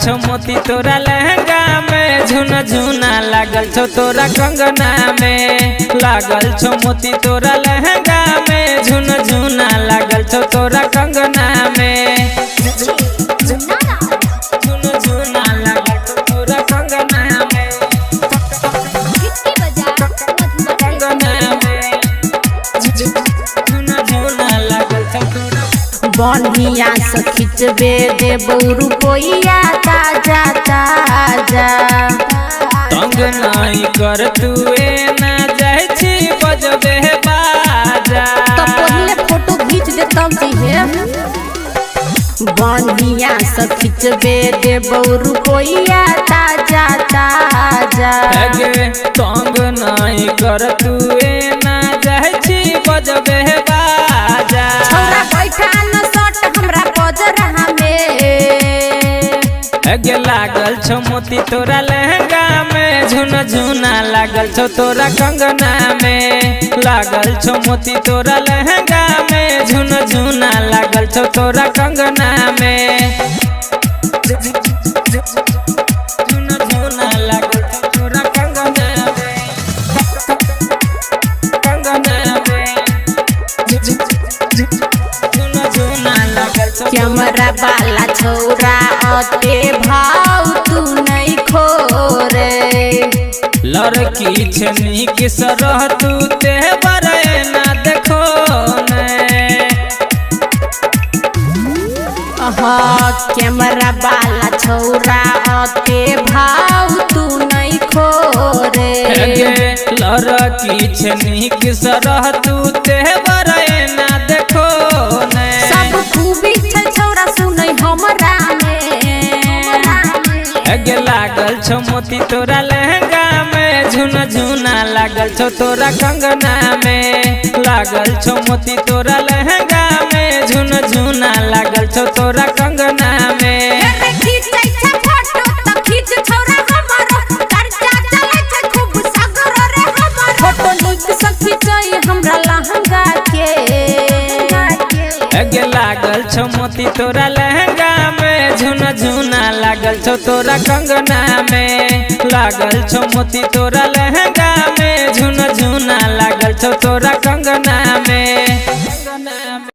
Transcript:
छो मोती तोरा लहंगा में, झुन झुना लागल छो तोरा कंगना में। लागल छो मोती तोरा लहंगा में, झुन झुना लागल छो तोरा कंगना में। झुन झुना लागल छो तोरा कंगना में, कंगना में। झुन झुना लागल छो तोरा बढ़िया से खिंचबे देबो रुपया ताजा ताजा। तंग नहीं कर तुए ना जाय छी बजबे बाजा। तो पहले फोटो खींच दे तब दिहे। बढ़िया से खिंचबे देबो रुपया ताजा ताजा। तंग नहीं कर तुए ना जाय छी बजबे बाजा। छोरा बैठा न सट हमरा पजरा में। लागल छो मोती तोरा लहंगा में, झुन झुना लागल छो तोरा कंगना में। लागल छो मोती तोरा लहंगा में, झुन झुना लागल छो तोरा कंगना में। झुन झुना लागल छो तोरा कंगना में, कंगना में। झुन झुना लागल छो कैमरा वाला छोरा अते भाव तू नहीं खोरे। लड़की छनी के सरह तू ते बरे ना देखो ने। कैमरा वाला छोरा अते भाव तू नहीं खोरे। लड़की छनी के सरह तू ते बरे ना देखो ने। सब खूबी छै छोरा सुनै हमरा में। लागल छो मोती तोरा लहंगा में, झुन झुना लागल छो तोरा कंगना में। लागल छो मोती तोरा लहंगा में, झुन झुना लागल छो तोरा कंगना में। फोटो नीक से खींचै हमरा लहंगा के। लागल छो मोती तोरा लहंगा में, झुन झुना लागल छो तोरा कंगना में। लागल छो मोती तोरा लहंगा में, झुन झुना लागल छो तोरा